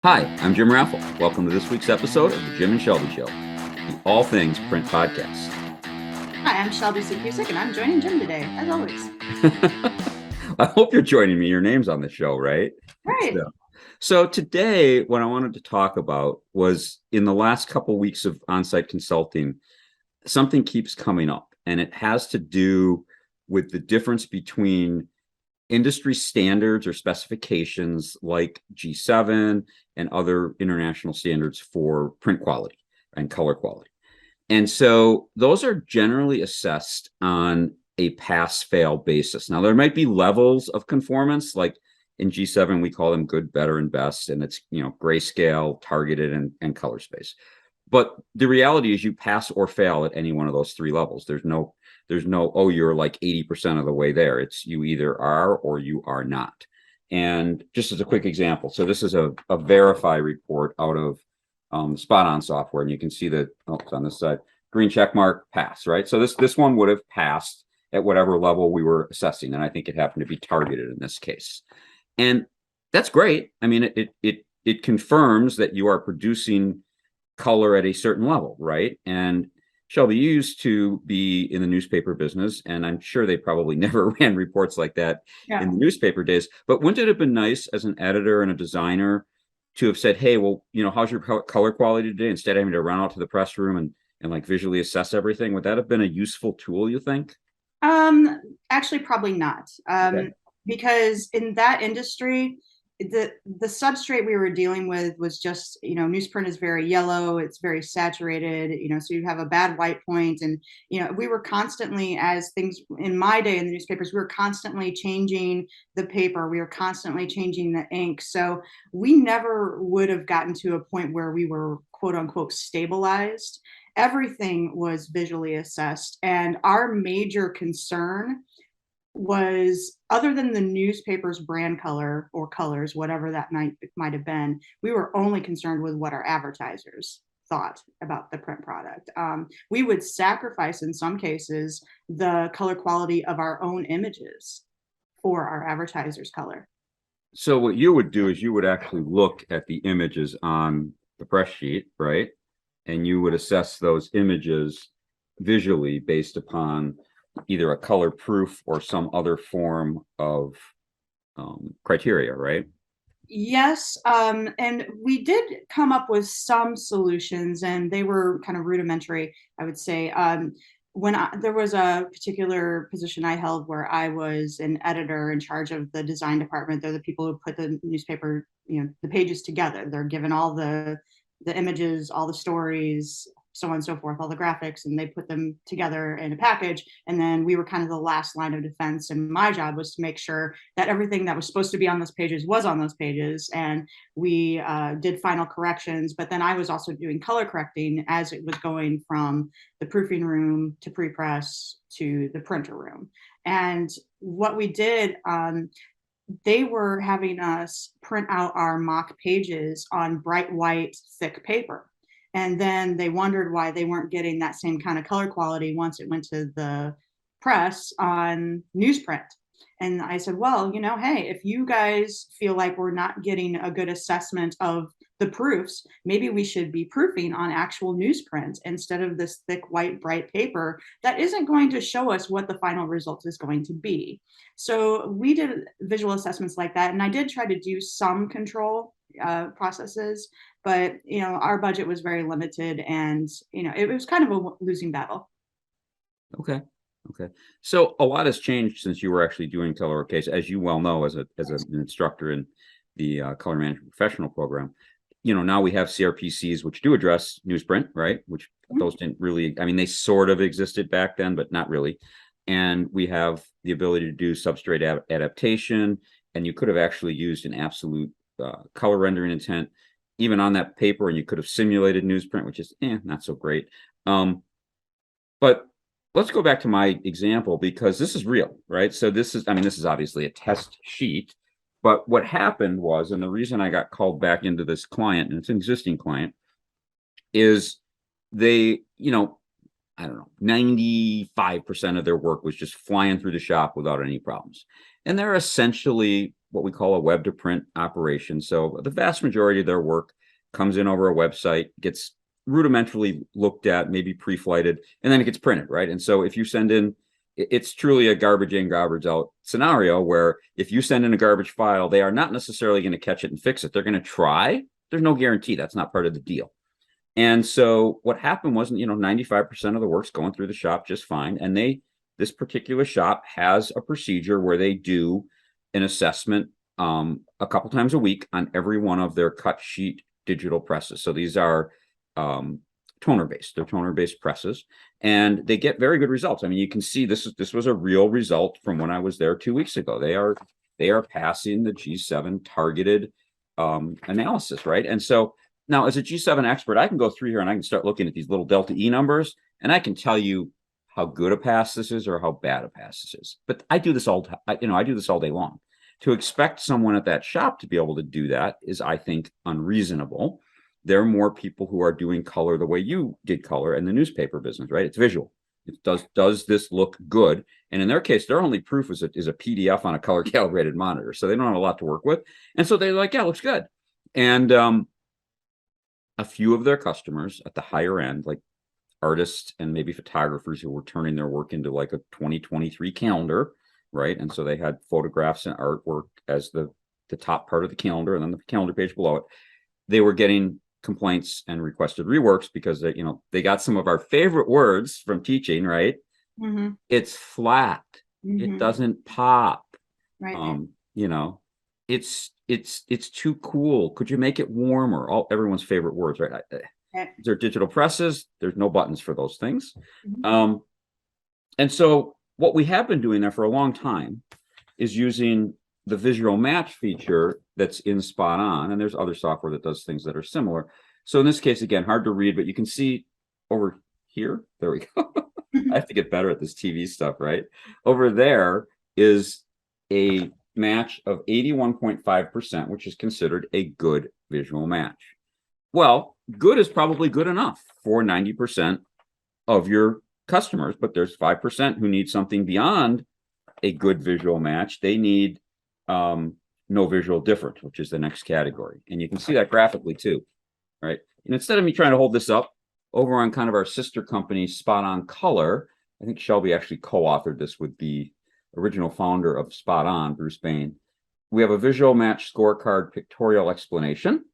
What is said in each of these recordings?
Hi, I'm Jim Raffle. Welcome to this week's episode of the Jim and Shelby Show, the All Things Print Podcast. Hi, I'm Shelby Cusick, and I'm joining Jim today, as always. I hope you're joining me. Your name's on the show, right? Right. So today, what I wanted to talk about was in the last couple of weeks of on-site consulting, something keeps coming up, and it has to do with the difference between industry standards or specifications like G7 and other international standards for print quality and color quality. And so those are generally assessed on a pass fail basis. Now, there might be levels of conformance, like in G7, we call them good, better, and best. And it's, grayscale, targeted, and color space. But the reality is you pass or fail at any one of those three levels. There's no, oh, you're like 80% of the way there. It's you either are or you are not. And just as a quick example, so this is a verify report out of spot on software, and you can see that it's on this side, green check mark, pass, right? So this one would have passed at whatever level we were assessing, and I think it happened to be targeted in this case. And that's great. I mean, it confirms that you are producing color at a certain level, right? And Shelby, you used to be in the newspaper business, and I'm sure they probably never ran reports like that Yeah. in the newspaper days. But wouldn't it have been nice as an editor and a designer to have said, hey, well, how's your color quality today? Instead of having to run out to the press room and like visually assess everything, would that have been a useful tool, you think? Um, Actually, probably not. Okay. Because in that industry, the substrate we were dealing with was just, newsprint is very yellow, it's very saturated, so you have a bad white point, and we were constantly, as things in my day in the newspapers, we were constantly changing the paper, we were constantly changing the ink, so we never would have gotten to a point where we were quote unquote stabilized. Everything was visually assessed, and our major concern was, other than the newspaper's brand color or colors, whatever that might have been, we were only concerned with what our advertisers thought about the print product. We would sacrifice, in some cases, the color quality of our own images for our advertisers' color. So what you would do is you would actually look at the images on the press sheet, right? And you would assess those images visually based upon either a color proof or some other form of criteria, right? Yes, and we did come up with some solutions, and they were kind of rudimentary, I would say. There was a particular position I held where I was an editor in charge of the design department. They're the people who put the newspaper, the pages together. They're given all the images, all the stories, so on and so forth, all the graphics, and they put them together in a package. And then we were kind of the last line of defense. And my job was to make sure that everything that was supposed to be on those pages was on those pages. And we did final corrections. But then I was also doing color correcting as it was going from the proofing room to pre-press to the printer room. And what we did, they were having us print out our mock pages on bright white, thick paper. And then they wondered why they weren't getting that same kind of color quality once it went to the press on newsprint. And I said, well, hey, if you guys feel like we're not getting a good assessment of the proofs, maybe we should be proofing on actual newsprint instead of this thick, white, bright paper that isn't going to show us what the final result is going to be. So we did visual assessments like that. And I did try to do some control processes, but our budget was very limited, and it was kind of a losing battle. Okay. Okay. So a lot has changed since you were actually doing color case, as you well know, as an instructor in the color management professional program. Now we have CRPCs which do address newsprint, right? Which those didn't really, I mean, they sort of existed back then, but not really. And we have the ability to do substrate adaptation, and you could have actually used an absolute color rendering intent even on that paper, and you could have simulated newsprint, which is not so great. But let's go back to my example because this is real, right? So this is obviously a test sheet, but what happened was, and the reason I got called back into this client, and it's an existing client, is they, I don't know, 95% of their work was just flying through the shop without any problems. And they're essentially what we call a web to print operation. So the vast majority of their work comes in over a website, gets rudimentarily looked at, maybe pre-flighted, and then it gets printed, right? And so if you send in, it's truly a garbage in, garbage out scenario where if you send in a garbage file, they are not necessarily going to catch it and fix it. They're going to try. There's no guarantee. That's not part of the deal. And so what happened was, 95% of the work's going through the shop just fine. And this particular shop has a procedure where they do an assessment a couple times a week on every one of their cut sheet digital presses. So these are toner based. They're toner based presses, and they get very good results. I mean, you can see this was a real result from when I was there 2 weeks ago. They are passing the G7 targeted analysis, right? And so now, as a G7 expert, I can go through here and I can start looking at these little delta E numbers, and I can tell you how good a pass this is or how bad a pass this is. But I do this I do this all day long. To expect someone at that shop to be able to do that is, I think, unreasonable. There are more people who are doing color the way you did color in the newspaper business, right? It's visual. It does this look good? And in their case, their only proof is a PDF on a color calibrated monitor. So they don't have a lot to work with. And so they're like, yeah, it looks good. And a few of their customers at the higher end, like artists and maybe photographers who were turning their work into like a 2023 calendar, right? And so they had photographs and artwork as the top part of the calendar, and then the calendar page below it. They were getting complaints and requested reworks because they got some of our favorite words from teaching, right? Mm-hmm. It's flat. Mm-hmm. It doesn't pop. Right. It's too cool. Could you make it warmer? Everyone's favorite words, right? They're digital presses. There's no buttons for those things. Mm-hmm. And so what we have been doing there for a long time is using the visual match feature that's in Spot On, and there's other software that does things that are similar. So in this case, again, hard to read, but you can see over here. There we go. I have to get better at this TV stuff, right? Over there is a match of 81.5%, which is considered a good visual match. Well, good is probably good enough for 90% of your customers, but there's 5% who need something beyond a good visual match. They need no visual difference, which is the next category. And you can see that graphically too, right? And instead of me trying to hold this up, over on kind of our sister company, Spot On Color, I think Shelby actually co-authored this with the original founder of Spot On, Bruce Bain. We have a visual match scorecard pictorial explanation.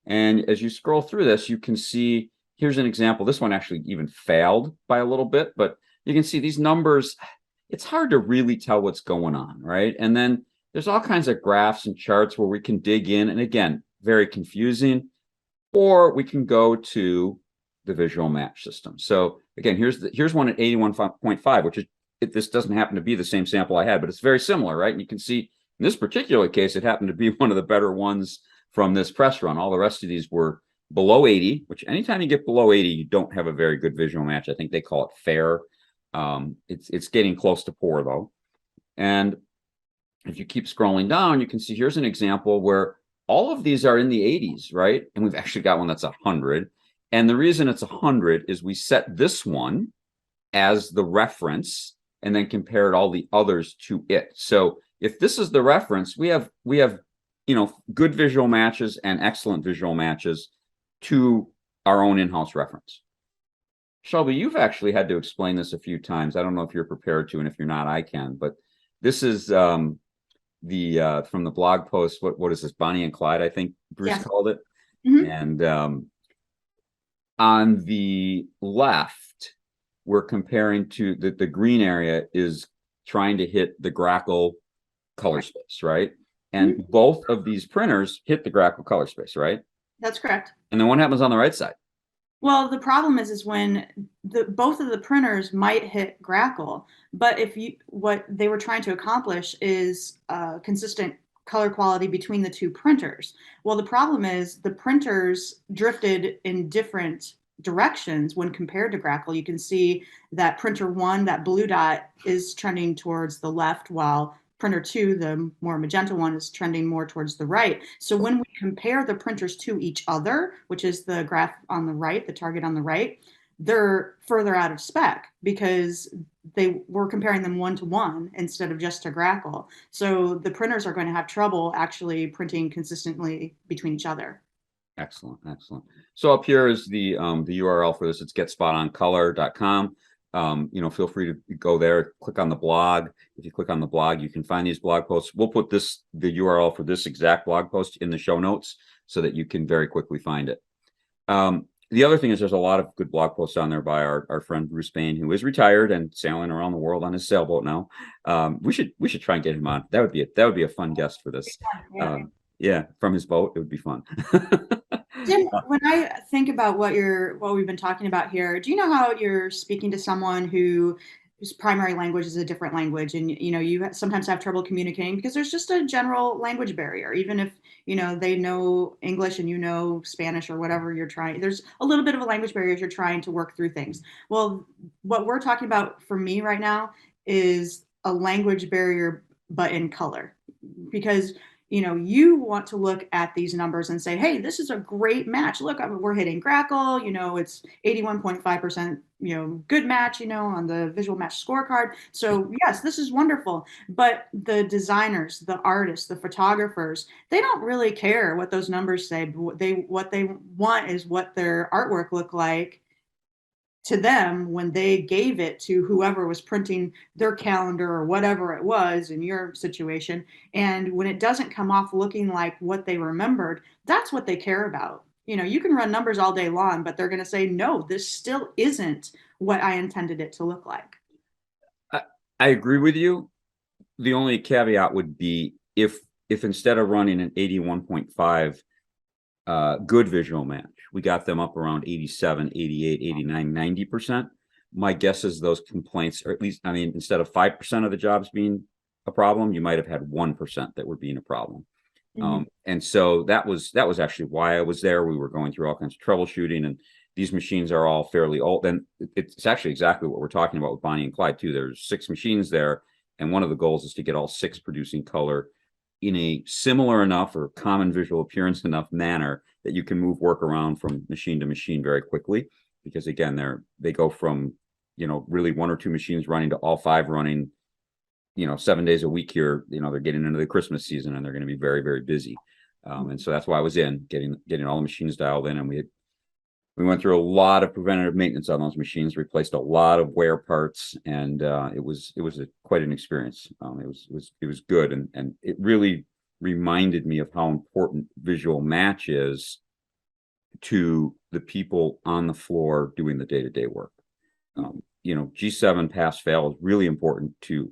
And as you scroll through this, you can see, here's an example. This one actually even failed by a little bit, but you can see these numbers. It's hard to really tell what's going on, right? And then there's all kinds of graphs and charts where we can dig in. And again, very confusing. Or we can go to the visual match system. So again, here's one at 81.5, which is, this doesn't happen to be the same sample I had, but it's very similar, right? And you can see in this particular case, it happened to be one of the better ones from this press run. All the rest of these were below 80, which anytime you get below 80, you don't have a very good visual match. I think they call it fair. It's getting close to poor though. And if you keep scrolling down, you can see here's an example where all of these are in the 80s, right? And we've actually got one that's 100. And the reason it's 100 is we set this one as the reference and then compared all the others to it. So if this is the reference, we have good visual matches and excellent visual matches to our own in-house reference. Shelby, you've actually had to explain this a few times. I don't know if you're prepared to, and if you're not, I can. But this is from the blog post. What is this? Bonnie and Clyde, I think Bruce called it. Mm-hmm. And on the left, we're comparing to the green area is trying to hit the Grackle color space, right? And mm-hmm. both of these printers hit the Grackle color space, right? That's correct. And then what happens on the right side? Well, the problem is when both of the printers might hit Grackle, but what they were trying to accomplish is consistent color quality between the two printers. Well, the problem is the printers drifted in different directions when compared to Grackle. You can see that printer 1, that blue dot, is trending towards the left, while printer 2, the more magenta one, is trending more towards the right. So when we compare the printers to each other, which is the graph on the right, the target on the right, they're further out of spec because they were comparing them 1-to-1 instead of just to Grackle. So the printers are going to have trouble actually printing consistently between each other. Excellent, excellent. So up here is the URL for this. It's getspotoncolor.com. Feel free to go there, click on the blog. If you click on the blog, you can find these blog posts. We'll put the URL for this exact blog post in the show notes so that you can very quickly find it. The other thing is there's a lot of good blog posts on there by our friend Bruce Bain, who is retired and sailing around the world on his sailboat now. We should try and get him on. That would be a fun guest for this. Yeah, from his boat, it would be fun. Jim, when I think about what we've been talking about here, do you know how you're speaking to someone whose primary language is a different language, and you sometimes have trouble communicating because there's just a general language barrier, even if they know English and Spanish or whatever you're trying. There's a little bit of a language barrier as you're trying to work through things. Well, what we're talking about for me right now is a language barrier, but in color, because you want to look at these numbers and say, hey, this is a great match. Look, we're hitting Grackle, it's 81.5%, good match, on the visual match scorecard. So yes, this is wonderful. But the designers, the artists, the photographers, they don't really care what those numbers say. What they want is what their artwork looked like to them when they gave it to whoever was printing their calendar or whatever it was in your situation. And when it doesn't come off looking like what they remembered, that's what they care about. You can run numbers all day long, but they're going to say, no, this still isn't what I intended it to look like. I agree with you. The only caveat would be if instead of running an 81.5 good visual match, we got them up around 87, 88, 89, 90%. My guess is those complaints, or at least, instead of 5% of the jobs being a problem, you might have had 1% that were being a problem. Mm-hmm. And so that was actually why I was there. We were going through all kinds of troubleshooting, and these machines are all fairly old. And it's actually exactly what we're talking about with Bonnie and Clyde too. There's 6 machines there, and one of the goals is to get all 6 producing color in a similar enough or common visual appearance enough manner that you can move work around from machine to machine very quickly, because again, they go from, really 1 or 2 machines running to all 5 running, 7 days a week here. They're getting into the Christmas season and they're going to be very, very busy. And so that's why I was getting all the machines dialed in, and we went through a lot of preventative maintenance on those machines, replaced a lot of wear parts, and it was quite an experience. It was good, and it really reminded me of how important visual match is to the people on the floor doing the day-to-day work. G7 pass fail is really important to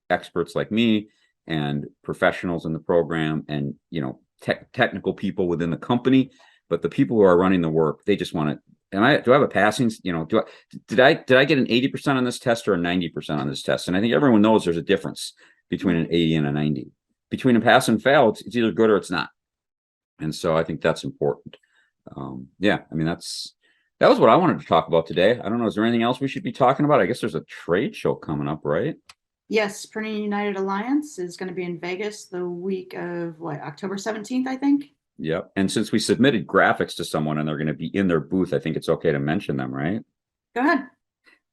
experts like me and professionals in the program, and technical people within the company. But the people who are running the work, they just want to. Do I have a passing? Did I get an 80% on this test or a 90% on this test? And I think everyone knows there's a difference between an 80 and a 90. Between a pass and fail, it's either good or it's not. And so I think that's important. That was what I wanted to talk about today. I don't know. Is there anything else we should be talking about? I guess there's a trade show coming up, right? Yes, Printing United Alliance is going to be in Vegas the week of October 17th, I think. Yep. And since we submitted graphics to someone and they're going to be in their booth, I think it's okay to mention them, right? Go ahead.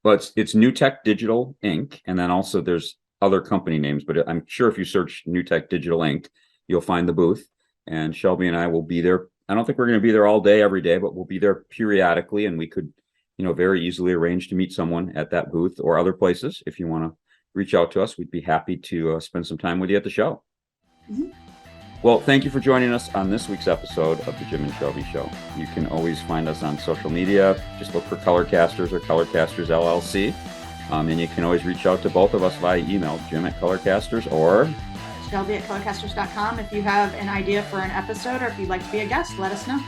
Well, it's New Tech Digital Inc. And then also there's other company names, but I'm sure if you search New Tech Digital Inc., you'll find the booth. And Shelby and I will be there. I don't think we're going to be there all day, every day, but we'll be there periodically. And we could, very easily arrange to meet someone at that booth or other places. If you want to reach out to us, we'd be happy to spend some time with you at the show. Mm-hmm. Well, thank you for joining us on this week's episode of the Jim and Shelby Show. You can always find us on social media. Just look for Colorcasters or Colorcasters LLC. And you can always reach out to both of us via email, Jim@Colorcasters or Shelby@colorcasters.com. If you have an idea for an episode or if you'd like to be a guest, let us know.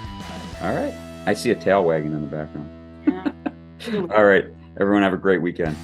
All right. I see a tail wagging in the background. Yeah. All right. Everyone have a great weekend.